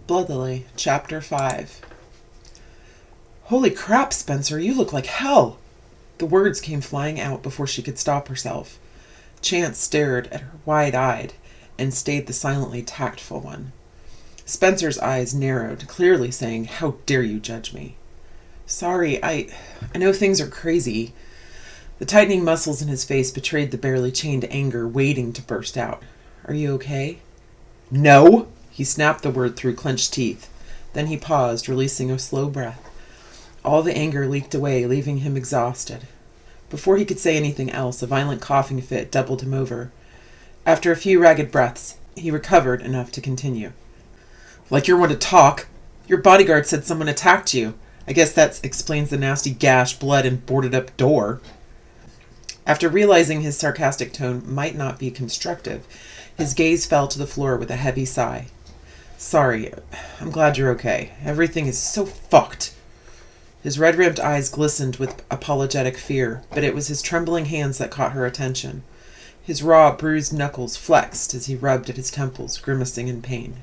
Bloodlily, Chapter 5. Holy crap, Spencer, you look like hell! The words came flying out before she could stop herself. Chance stared at her wide-eyed and stayed the silently tactful one. Spencer's eyes narrowed, clearly saying, "How dare you judge me?" "Sorry, I know things are crazy." The tightening muscles in his face betrayed the barely chained anger waiting to burst out. "Are you okay?" "No!" He snapped the word through clenched teeth. Then he paused, releasing a slow breath. All the anger leaked away, leaving him exhausted. Before he could say anything else, a violent coughing fit doubled him over. After a few ragged breaths, he recovered enough to continue. "Like you're one to talk. Your bodyguard said someone attacked you. I guess that explains the nasty gash, blood, and boarded-up door." After realizing his sarcastic tone might not be constructive, his gaze fell to the floor with a heavy sigh. "Sorry, I'm glad you're okay. Everything is so fucked." His red-rimmed eyes glistened with apologetic fear, but it was his trembling hands that caught her attention. His raw, bruised knuckles flexed as he rubbed at his temples, grimacing in pain.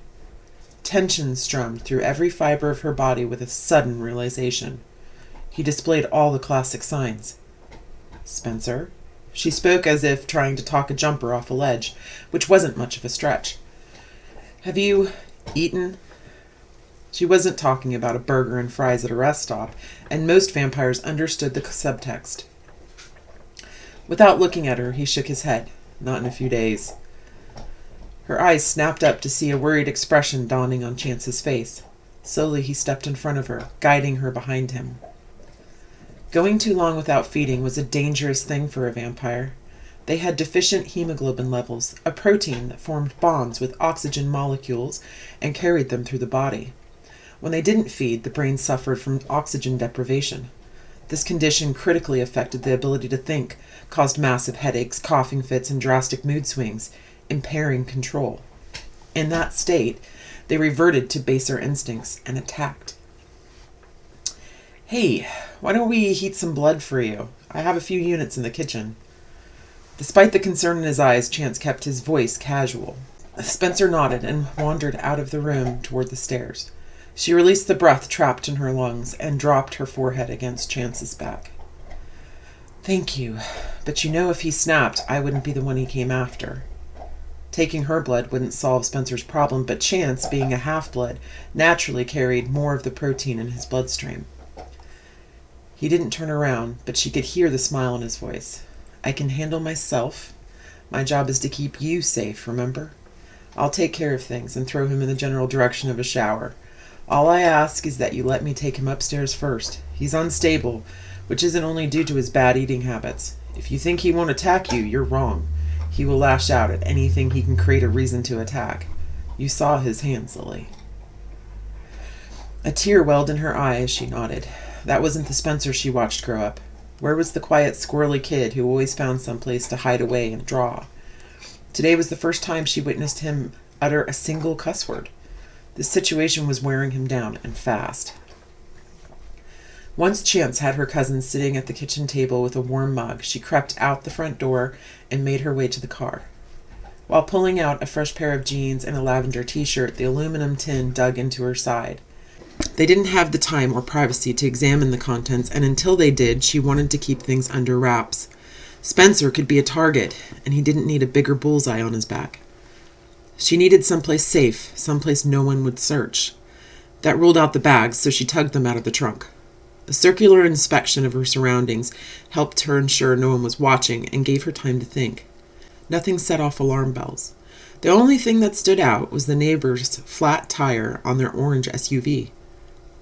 Tension strummed through every fiber of her body with a sudden realization. He displayed all the classic signs. "Spencer?" She spoke as if trying to talk a jumper off a ledge, which wasn't much of a stretch. "Have you eaten?" She wasn't talking about a burger and fries at a rest stop, and most vampires understood the subtext. Without looking at her, he shook his head. "Not in a few days." Her eyes snapped up to see a worried expression dawning on Chance's face. Slowly he stepped in front of her, guiding her behind him. Going too long without feeding was a dangerous thing for a vampire. They had deficient hemoglobin levels, a protein that formed bonds with oxygen molecules and carried them through the body. When they didn't feed, the brain suffered from oxygen deprivation. This condition critically affected the ability to think, caused massive headaches, coughing fits, and drastic mood swings, impairing control. In that state, they reverted to baser instincts and attacked. "Hey, why don't we heat some blood for you? I have a few units in the kitchen." Despite the concern in his eyes, Chance kept his voice casual. Spencer nodded and wandered out of the room toward the stairs. She released the breath trapped in her lungs and dropped her forehead against Chance's back. "Thank you, but you know if he snapped, I wouldn't be the one he came after." Taking her blood wouldn't solve Spencer's problem, but Chance, being a half-blood, naturally carried more of the protein in his bloodstream. He didn't turn around, but she could hear the smile in his voice. "I can handle myself. My job is to keep you safe, remember? I'll take care of things and throw him in the general direction of a shower. All I ask is that you let me take him upstairs first. He's unstable, which isn't only due to his bad eating habits. If you think he won't attack you, you're wrong. He will lash out at anything he can create a reason to attack. You saw his hands, Lily." A tear welled in her eye as she nodded. That wasn't the Spencer she watched grow up. Where was the quiet, squirrely kid who always found some place to hide away and draw? Today was the first time she witnessed him utter a single cuss word. This situation was wearing him down, and fast. Once Chance had her cousin sitting at the kitchen table with a warm mug, she crept out the front door and made her way to the car. While pulling out a fresh pair of jeans and a lavender t-shirt, the aluminum tin dug into her side. They didn't have the time or privacy to examine the contents, and until they did, she wanted to keep things under wraps. Spencer could be a target, and he didn't need a bigger bullseye on his back. She needed someplace safe, someplace no one would search. That ruled out the bags, so she tugged them out of the trunk. A circular inspection of her surroundings helped her ensure no one was watching and gave her time to think. Nothing set off alarm bells. The only thing that stood out was the neighbor's flat tire on their orange SUV.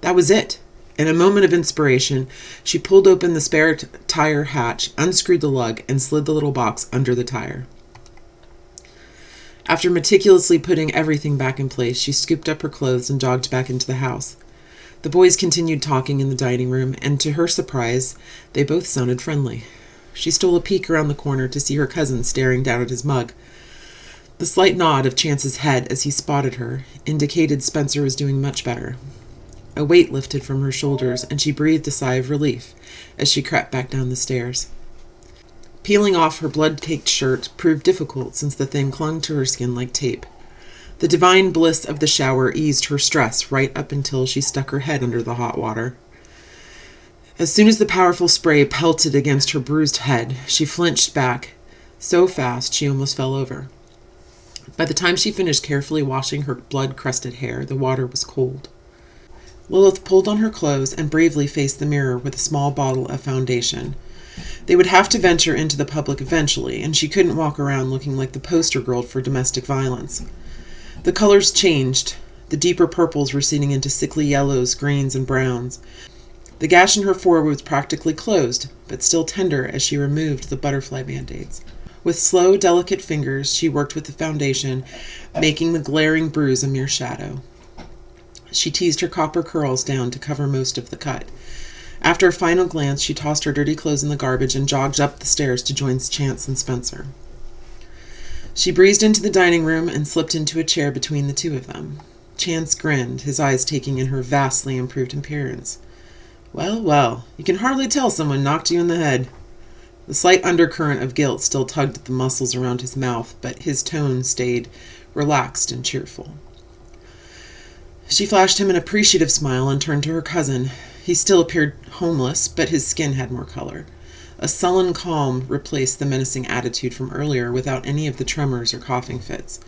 That was it. In a moment of inspiration, she pulled open the spare tire hatch, unscrewed the lug, and slid the little box under the tire. After meticulously putting everything back in place, she scooped up her clothes and jogged back into the house. The boys continued talking in the dining room, and to her surprise, they both sounded friendly. She stole a peek around the corner to see her cousin staring down at his mug. The slight nod of Chance's head as he spotted her indicated Spencer was doing much better. A weight lifted from her shoulders, and she breathed a sigh of relief as she crept back down the stairs. Peeling off her blood-caked shirt proved difficult since the thing clung to her skin like tape. The divine bliss of the shower eased her stress right up until she stuck her head under the hot water. As soon as the powerful spray pelted against her bruised head, she flinched back so fast she almost fell over. By the time she finished carefully washing her blood-crusted hair, the water was cold. Lilith pulled on her clothes and bravely faced the mirror with a small bottle of foundation. They would have to venture into the public eventually, and she couldn't walk around looking like the poster girl for domestic violence. The colors changed, the deeper purples receding into sickly yellows, greens, and browns. The gash in her forehead was practically closed, but still tender as she removed the butterfly band-aids. With slow, delicate fingers, she worked with the foundation, making the glaring bruise a mere shadow. She teased her copper curls down to cover most of the cut. After a final glance, she tossed her dirty clothes in the garbage and jogged up the stairs to join Chance and Spencer. She breezed into the dining room and slipped into a chair between the two of them. Chance grinned, his eyes taking in her vastly improved appearance. Well, well, you can hardly tell someone knocked you in the head. The slight undercurrent of guilt still tugged at the muscles around his mouth, but his tone stayed relaxed and cheerful. She flashed him an appreciative smile and turned to her cousin. He still appeared homeless, but his skin had more color. A sullen calm replaced the menacing attitude from earlier without any of the tremors or coughing fits.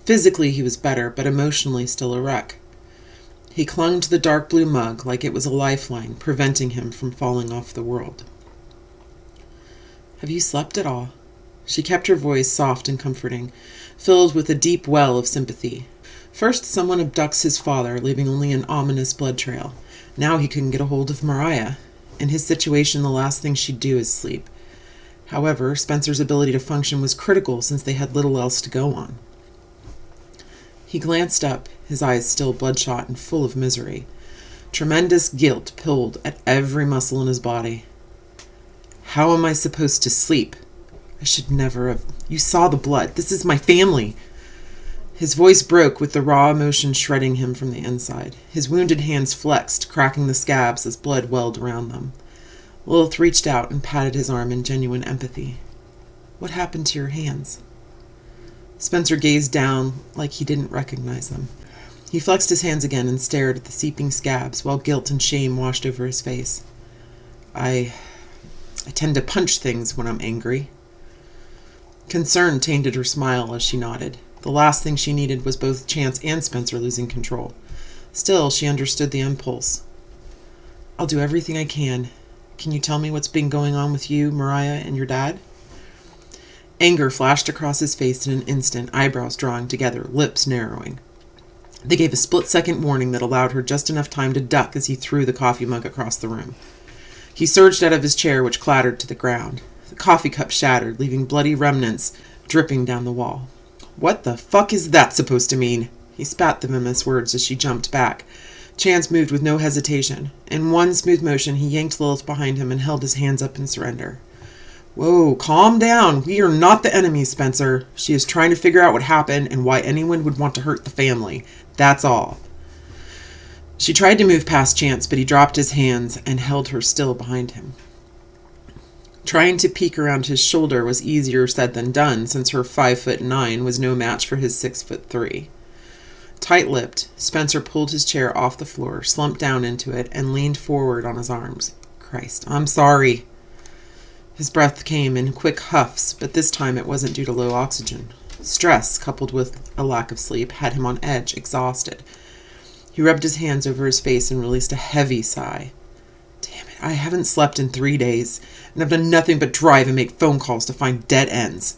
Physically he was better, but emotionally still a wreck. He clung to the dark blue mug like it was a lifeline, preventing him from falling off the world. Have you slept at all? She kept her voice soft and comforting, filled with a deep well of sympathy. First, someone abducts his father, leaving only an ominous blood trail. Now he couldn't get a hold of Mariah. In his situation, the last thing she'd do is sleep. However, Spencer's ability to function was critical since they had little else to go on. He glanced up, his eyes still bloodshot and full of misery. Tremendous guilt pulled at every muscle in his body. How am I supposed to sleep? I should never have. You saw the blood. This is my family. His voice broke with the raw emotion shredding him from the inside. His wounded hands flexed, cracking the scabs as blood welled around them. Lilith reached out and patted his arm in genuine empathy. What happened to your hands? Spencer gazed down like he didn't recognize them. He flexed his hands again and stared at the seeping scabs while guilt and shame washed over his face. I tend to punch things when I'm angry. Concern tainted her smile as she nodded. The last thing she needed was both Chance and Spencer losing control. Still, she understood the impulse. I'll do everything I can. Can you tell me what's been going on with you, Mariah, and your dad? Anger flashed across his face in an instant, eyebrows drawing together, lips narrowing. They gave a split-second warning that allowed her just enough time to duck as he threw the coffee mug across the room. He surged out of his chair, which clattered to the ground. The coffee cup shattered, leaving bloody remnants dripping down the wall. What the fuck is that supposed to mean? He spat the venomous words as she jumped back. Chance moved with no hesitation. In one smooth motion, he yanked Lilith behind him and held his hands up in surrender. Whoa, calm down. We are not the enemy, Spencer. She is trying to figure out what happened and why anyone would want to hurt the family. That's all. She tried to move past Chance, but he dropped his hands and held her still behind him. Trying to peek around his shoulder was easier said than done, since her 5'9" was no match for his 6'3". Tight-lipped, Spencer pulled his chair off the floor, slumped down into it, and leaned forward on his arms. Christ, I'm sorry. His breath came in quick huffs, but this time it wasn't due to low oxygen. Stress, coupled with a lack of sleep, had him on edge, exhausted. He rubbed his hands over his face and released a heavy sigh. Damn it, I haven't slept in 3 days, and I've done nothing but drive and make phone calls to find dead ends.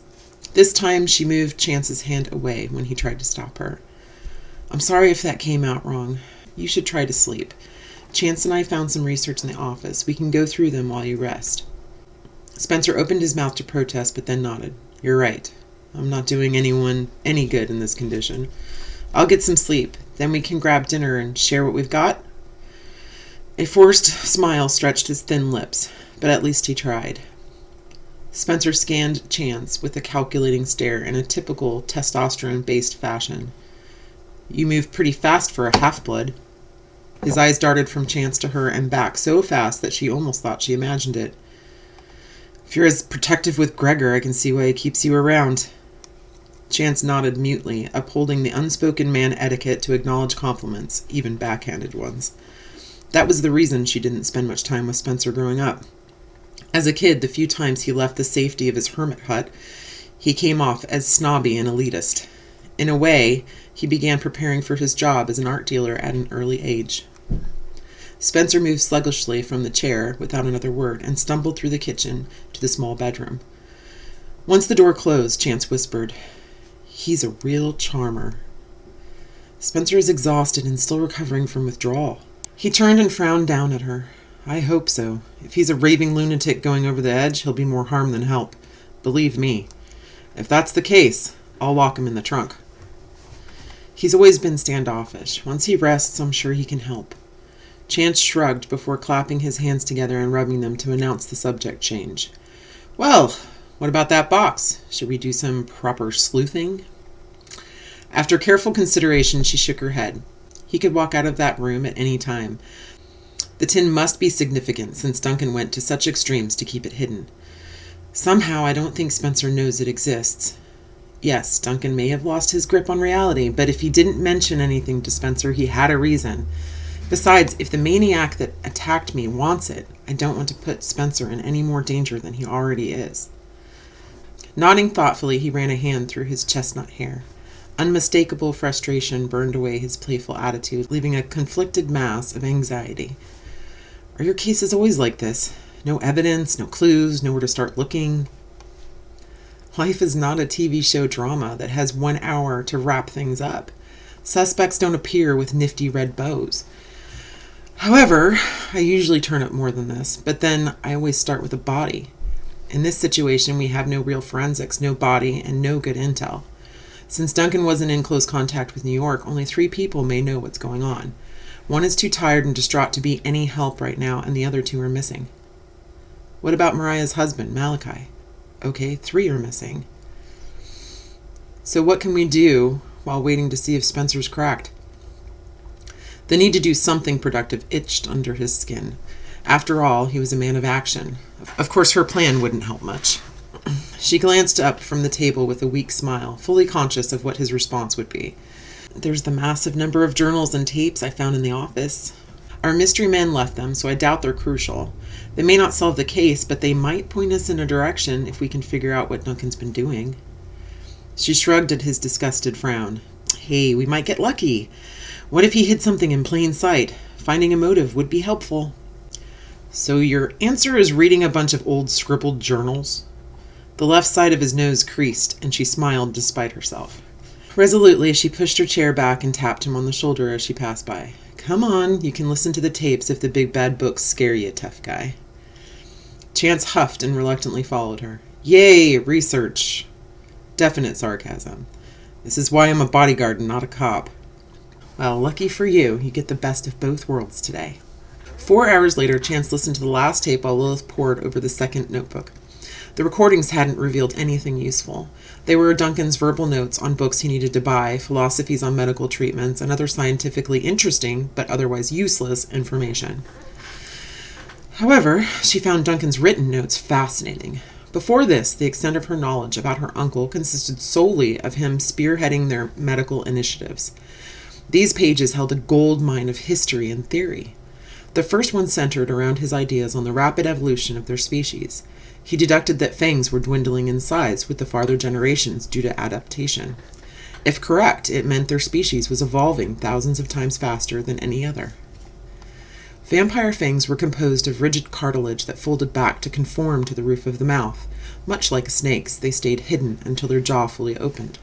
This time she moved Chance's hand away when he tried to stop her. I'm sorry if that came out wrong. You should try to sleep. Chance and I found some research in the office. We can go through them while you rest. Spencer opened his mouth to protest, but then nodded. You're right. I'm not doing anyone any good in this condition. I'll get some sleep. Then we can grab dinner and share what we've got. A forced smile stretched his thin lips, but at least he tried. Spencer scanned Chance with a calculating stare in a typical testosterone-based fashion. You move pretty fast for a half-blood. His eyes darted from Chance to her and back so fast that she almost thought she imagined it. If you're as protective with Gregor, I can see why he keeps you around. Chance nodded mutely, upholding the unspoken man etiquette to acknowledge compliments, even backhanded ones. That was the reason she didn't spend much time with Spencer growing up. As a kid, the few times he left the safety of his hermit hut, he came off as snobby and elitist. In a way, he began preparing for his job as an art dealer at an early age. Spencer moved sluggishly from the chair without another word and stumbled through the kitchen to the small bedroom. Once the door closed, Chance whispered, "He's a real charmer." Spencer is exhausted and still recovering from withdrawal. He turned and frowned down at her. "I hope so. If he's a raving lunatic going over the edge, he'll be more harm than help. Believe me. If that's the case, I'll lock him in the trunk." He's always been standoffish. Once he rests, I'm sure he can help. Chance shrugged before clapping his hands together and rubbing them to announce the subject change. "Well, what about that box? Should we do some proper sleuthing?" After careful consideration, she shook her head. He could walk out of that room at any time. The tin must be significant, since Duncan went to such extremes to keep it hidden. Somehow, I don't think Spencer knows it exists. Yes, Duncan may have lost his grip on reality, but if he didn't mention anything to Spencer, he had a reason. Besides, if the maniac that attacked me wants it, I don't want to put Spencer in any more danger than he already is. Nodding thoughtfully, he ran a hand through his chestnut hair. Unmistakable frustration burned away his playful attitude, leaving a conflicted mass of anxiety. "Are your cases always like this? No evidence, no clues, nowhere to start looking?" Life is not a TV show drama that has 1 hour to wrap things up. Suspects don't appear with nifty red bows. However, I usually turn up more than this, but then I always start with a body. In this situation, we have no real forensics, no body, and no good intel. Since Duncan wasn't in close contact with New York, only 3 people may know what's going on. One is too tired and distraught to be any help right now, and the other 2 are missing. What about Mariah's husband, Malachi? Okay, 3 are missing. So what can we do while waiting to see if Spencer's cracked? The need to do something productive itched under his skin. After all, he was a man of action. Of course, her plan wouldn't help much. She glanced up from the table with a weak smile, fully conscious of what his response would be. "There's the massive number of journals and tapes I found in the office. Our mystery man left them, so I doubt they're crucial. They may not solve the case, but they might point us in a direction if we can figure out what Duncan's been doing." She shrugged at his disgusted frown. "Hey, we might get lucky. What if he hid something in plain sight? Finding a motive would be helpful." "So your answer is reading a bunch of old scribbled journals?" The left side of his nose creased, and she smiled despite herself. Resolutely, she pushed her chair back and tapped him on the shoulder as she passed by. "Come on, you can listen to the tapes if the big bad books scare you, tough guy." Chance huffed and reluctantly followed her. "Yay, research." Definite sarcasm. "This is why I'm a bodyguard and not a cop." "Well, lucky for you, you get the best of both worlds today." 4 hours later, Chance listened to the last tape while Lilith pored over the second notebook. The recordings hadn't revealed anything useful. They were Duncan's verbal notes on books he needed to buy, philosophies on medical treatments, and other scientifically interesting, but otherwise useless, information. However, she found Duncan's written notes fascinating. Before this, the extent of her knowledge about her uncle consisted solely of him spearheading their medical initiatives. These pages held a gold mine of history and theory. The first one centered around his ideas on the rapid evolution of their species. He deducted that fangs were dwindling in size with the farther generations due to adaptation. If correct, it meant their species was evolving thousands of times faster than any other. Vampire fangs were composed of rigid cartilage that folded back to conform to the roof of the mouth. Much like a snake's, they stayed hidden until their jaw fully opened.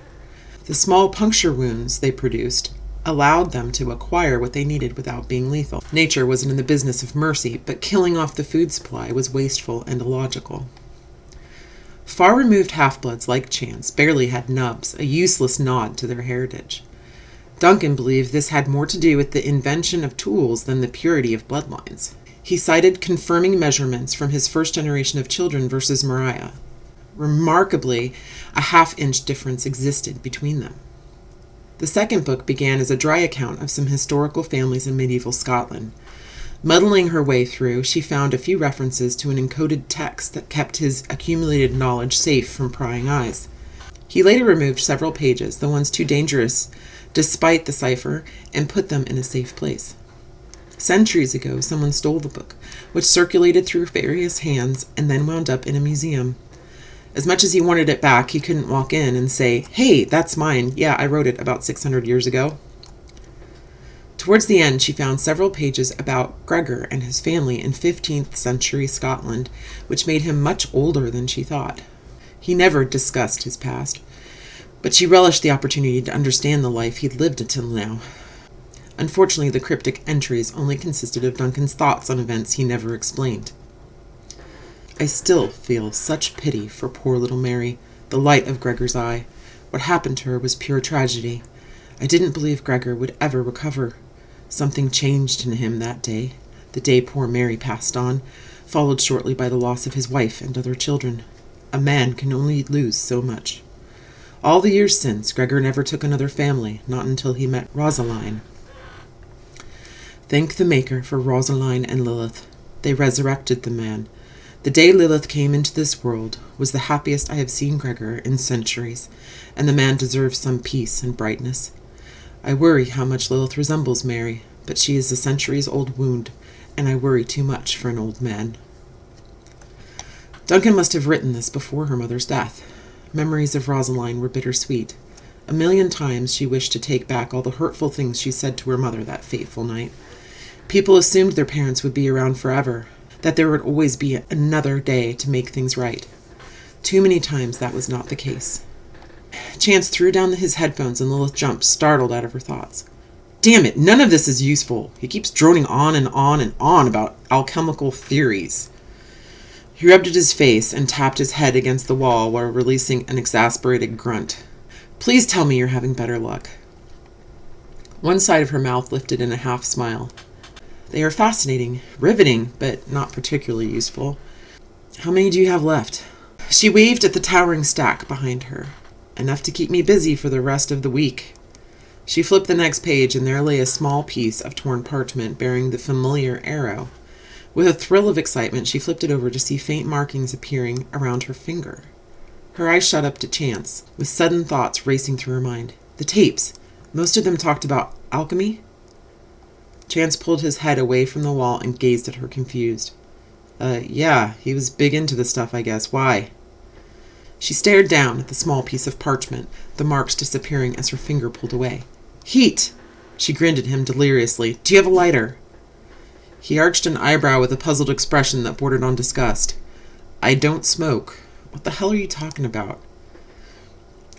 The small puncture wounds they produced allowed them to acquire what they needed without being lethal. Nature wasn't in the business of mercy, but killing off the food supply was wasteful and illogical. Far-removed half-bloods like Chance barely had nubs, a useless nod to their heritage. Duncan believed this had more to do with the invention of tools than the purity of bloodlines. He cited confirming measurements from his first generation of children versus Mariah. Remarkably, a half-inch difference existed between them. The second book began as a dry account of some historical families in medieval Scotland. Muddling her way through, she found a few references to an encoded text that kept his accumulated knowledge safe from prying eyes. He later removed several pages, the ones too dangerous despite the cipher, and put them in a safe place. Centuries ago, someone stole the book, which circulated through various hands and then wound up in a museum. As much as he wanted it back, he couldn't walk in and say, "Hey, that's mine. Yeah, I wrote it about 600 years ago." Towards the end, she found several pages about Gregor and his family in 15th century Scotland, which made him much older than she thought. He never discussed his past, but she relished the opportunity to understand the life he'd lived until now. Unfortunately, the cryptic entries only consisted of Duncan's thoughts on events he never explained. I still feel such pity for poor little Mary, the light of Gregor's eye. What happened to her was pure tragedy. I didn't believe Gregor would ever recover. Something changed in him that day, the day poor Mary passed on, followed shortly by the loss of his wife and other children. A man can only lose so much. All the years since, Gregor never took another family, not until he met Rosaline. Thank the Maker for Rosaline and Lilith. They resurrected the man. The day Lilith came into this world was the happiest I have seen Gregor in centuries, and the man deserves some peace and brightness. I worry how much Lilith resembles Mary, but she is a centuries-old wound, and I worry too much for an old man. Duncan must have written this before her mother's death. Memories of Rosaline were bittersweet. A million times she wished to take back all the hurtful things she said to her mother that fateful night. People assumed their parents would be around forever, that there would always be another day to make things right. Too many times that was not the case. Chance threw down his headphones and Lilith jumped, startled out of her thoughts. Damn it, none of this is useful. He keeps droning on and on and on about alchemical theories. He rubbed at his face and tapped his head against the wall while releasing an exasperated grunt. Please tell me you're having better luck. One side of her mouth lifted in a half smile. They are fascinating, riveting, but not particularly useful. How many do you have left? She waved at the towering stack behind her. Enough to keep me busy for the rest of the week. She flipped the next page, and there lay a small piece of torn parchment bearing the familiar arrow. With a thrill of excitement, she flipped it over to see faint markings appearing around her finger. Her eyes shot up to Chance, with sudden thoughts racing through her mind. The tapes. Most of them talked about alchemy. Chance pulled his head away from the wall and gazed at her confused. Yeah, he was big into the stuff, I guess. Why? She stared down at the small piece of parchment, the marks disappearing as her finger pulled away. Heat! She grinned at him deliriously. Do you have a lighter? He arched an eyebrow with a puzzled expression that bordered on disgust. I don't smoke. What the hell are you talking about?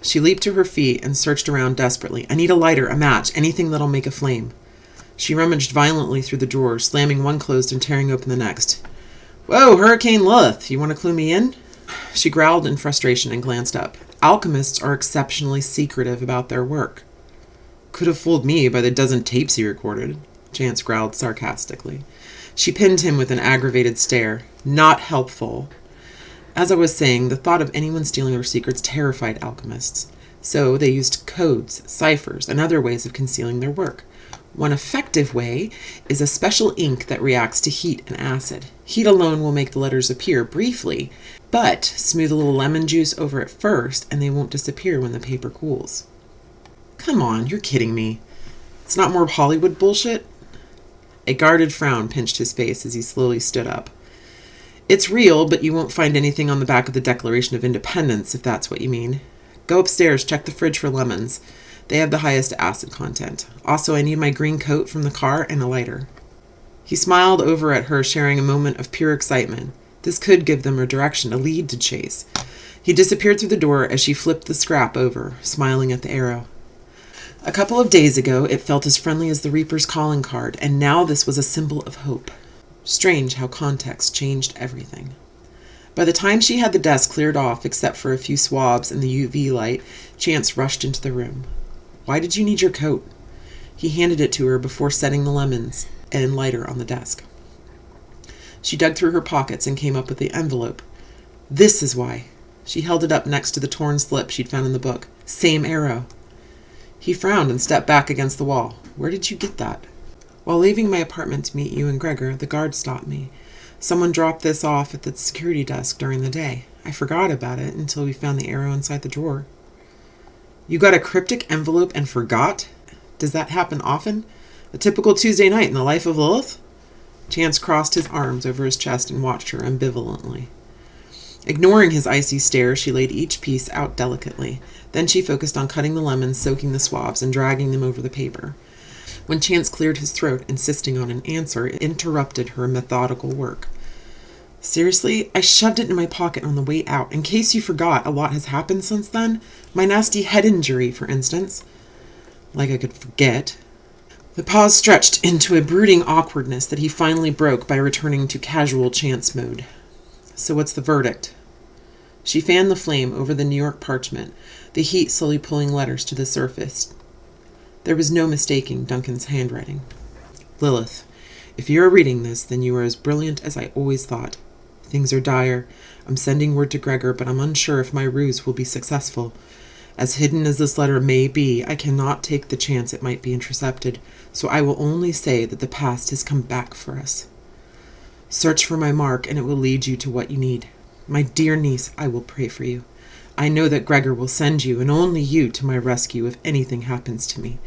She leaped to her feet and searched around desperately. I need a lighter, a match, anything that'll make a flame. She rummaged violently through the drawers, slamming one closed and tearing open the next. Whoa, Hurricane Lilith, you want to clue me in? She growled in frustration and glanced up. Alchemists are exceptionally secretive about their work. Could have fooled me by the dozen tapes he recorded, Chance growled sarcastically. She pinned him with an aggravated stare. Not helpful. As I was saying, the thought of anyone stealing their secrets terrified alchemists. So they used codes, ciphers, and other ways of concealing their work. One effective way is a special ink that reacts to heat and acid. Heat alone will make the letters appear briefly, but smooth a little lemon juice over it first, and they won't disappear when the paper cools. Come on, you're kidding me. It's not more Hollywood bullshit? A guarded frown pinched his face as he slowly stood up. It's real, but you won't find anything on the back of the Declaration of Independence, if that's what you mean. Go upstairs, check the fridge for lemons. They have the highest acid content. Also, I need my green coat from the car and a lighter. He smiled over at her, sharing a moment of pure excitement. This could give them a direction, a lead to chase. He disappeared through the door as she flipped the scrap over, smiling at the arrow. A couple of days ago, it felt as friendly as the Reaper's calling card, and now this was a symbol of hope. Strange how context changed everything. By the time she had the desk cleared off, except for a few swabs and the UV light, Chance rushed into the room. Why did you need your coat? He handed it to her before setting the lemons and lighter on the desk. She dug through her pockets and came up with the envelope. This is why. She held it up next to the torn slip she'd found in the book. Same arrow. He frowned and stepped back against the wall. Where did you get that? While leaving my apartment to meet you and Gregor, the guard stopped me. Someone dropped this off at the security desk during the day. I forgot about it until we found the arrow inside the drawer. You got a cryptic envelope and forgot? Does that happen often? A typical Tuesday night in the life of Lilith? Chance crossed his arms over his chest and watched her ambivalently. Ignoring his icy stare, she laid each piece out delicately. Then she focused on cutting the lemons, soaking the swabs, and dragging them over the paper. When Chance cleared his throat, insisting on an answer, it interrupted her methodical work. Seriously, I shoved it in my pocket on the way out. In case you forgot, a lot has happened since then. My nasty head injury, for instance. Like I could forget. The pause stretched into a brooding awkwardness that he finally broke by returning to casual Chance mode. So what's the verdict? She fanned the flame over the New York parchment, the heat slowly pulling letters to the surface. There was no mistaking Duncan's handwriting. Lilith, if you are reading this, then you are as brilliant as I always thought. Things are dire. I'm sending word to Gregor, but I'm unsure if my ruse will be successful. As hidden as this letter may be, I cannot take the chance it might be intercepted, so I will only say that the past has come back for us. Search for my mark, and it will lead you to what you need. My dear niece, I will pray for you. I know that Gregor will send you, and only you, to my rescue if anything happens to me.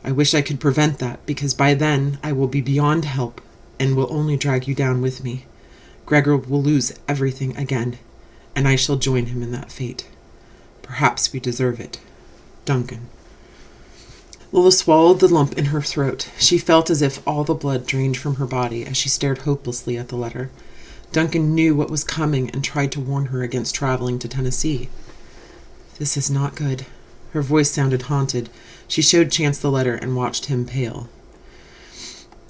I wish I could prevent that, because by then I will be beyond help, and will only drag you down with me. Gregor will lose everything again, and I shall join him in that fate. Perhaps we deserve it. Duncan. Lilith swallowed the lump in her throat. She felt as if all the blood drained from her body as she stared hopelessly at the letter. Duncan knew what was coming and tried to warn her against traveling to Tennessee. This is not good. Her voice sounded haunted. She showed Chance the letter and watched him pale.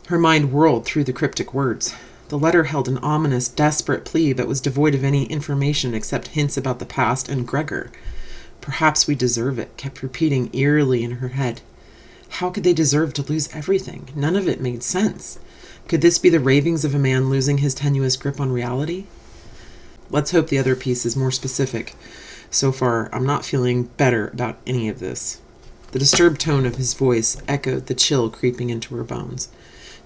Her mind whirled through the cryptic words. The letter held an ominous, desperate plea but was devoid of any information except hints about the past and Gregor. Perhaps we deserve it, kept repeating eerily in her head. How could they deserve to lose everything? None of it made sense. Could this be the ravings of a man losing his tenuous grip on reality? Let's hope the other piece is more specific. So far, I'm not feeling better about any of this. The disturbed tone of his voice echoed the chill creeping into her bones.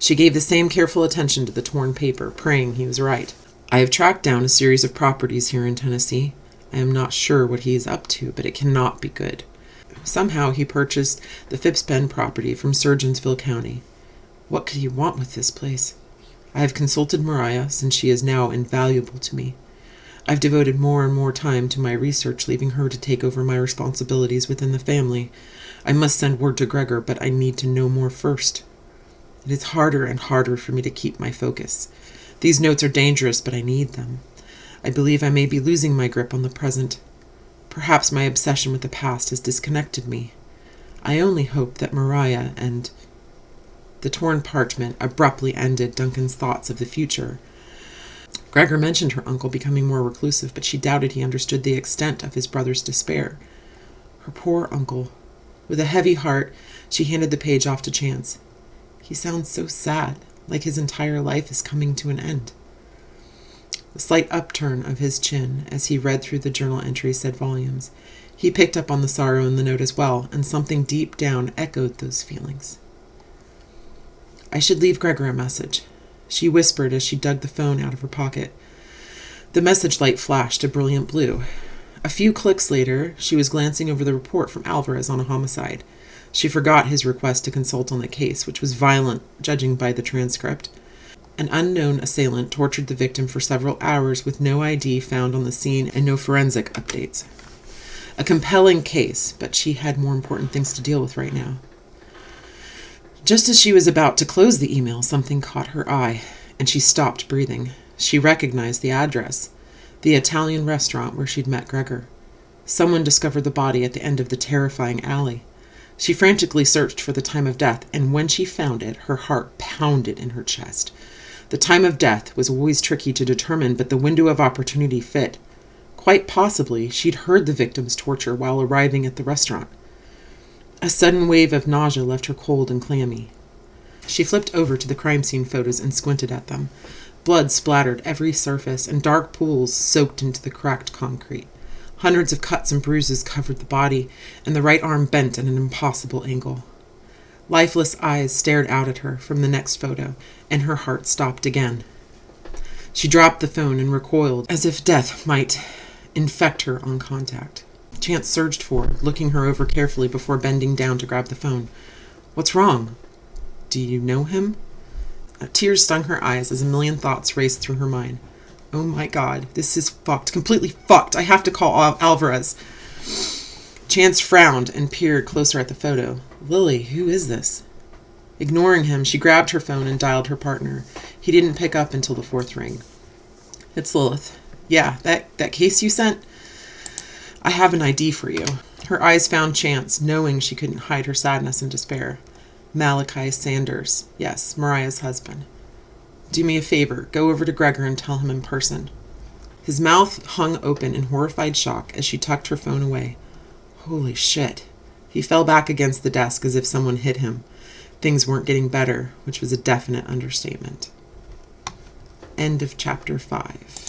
She gave the same careful attention to the torn paper, praying he was right. I have tracked down a series of properties here in Tennessee. I am not sure what he is up to, but it cannot be good. Somehow he purchased the Phipps Bend property from Surgeonsville County. What could he want with this place? I have consulted Mariah, since she is now invaluable to me. I've devoted more and more time to my research, leaving her to take over my responsibilities within the family. I must send word to Gregor, but I need to know more first. It is harder and harder for me to keep my focus. These notes are dangerous, but I need them. I believe I may be losing my grip on the present. Perhaps my obsession with the past has disconnected me. I only hope that Mariah and... The torn parchment abruptly ended Duncan's thoughts of the future. Gregor mentioned her uncle becoming more reclusive, but she doubted he understood the extent of his brother's despair. Her poor uncle. With a heavy heart, she handed the page off to Chance. He sounds so sad, like his entire life is coming to an end. The slight upturn of his chin as he read through the journal entry said volumes. He picked up on the sorrow in the note as well, and something deep down echoed those feelings. I should leave Gregor a message, she whispered as she dug the phone out of her pocket. The message light flashed a brilliant blue. A few clicks later, she was glancing over the report from Alvarez on a homicide. She forgot his request to consult on the case, which was violent, judging by the transcript. An unknown assailant tortured the victim for several hours with no ID found on the scene and no forensic updates. A compelling case, but she had more important things to deal with right now. Just as she was about to close the email, something caught her eye, and she stopped breathing. She recognized the address, the Italian restaurant where she'd met Gregor. Someone discovered the body at the end of the terrifying alley. She frantically searched for the time of death, and when she found it, her heart pounded in her chest. The time of death was always tricky to determine, but the window of opportunity fit. Quite possibly, she'd heard the victim's torture while arriving at the restaurant. A sudden wave of nausea left her cold and clammy. She flipped over to the crime scene photos and squinted at them. Blood splattered every surface, and dark pools soaked into the cracked concrete. Hundreds of cuts and bruises covered the body, and the right arm bent at an impossible angle. Lifeless eyes stared out at her from the next photo, and her heart stopped again. She dropped the phone and recoiled, as if death might infect her on contact. Chance surged forward, looking her over carefully before bending down to grab the phone. "What's wrong? Do you know him?" Tears stung her eyes as a million thoughts raced through her mind. "Oh my God, this is fucked, completely fucked. I have to call Alvarez." Chance frowned and peered closer at the photo. "Lily, who is this?" Ignoring him, she grabbed her phone and dialed her partner. He didn't pick up until the fourth ring. "It's Lilith. Yeah, that case you sent? I have an ID for you." Her eyes found Chance, knowing she couldn't hide her sadness and despair. "Malachi Sanders. Yes, Mariah's husband. Do me a favor. Go over to Gregor and tell him in person." His mouth hung open in horrified shock as she tucked her phone away. Holy shit. He fell back against the desk as if someone hit him. Things weren't getting better, which was a definite understatement. End of chapter 5.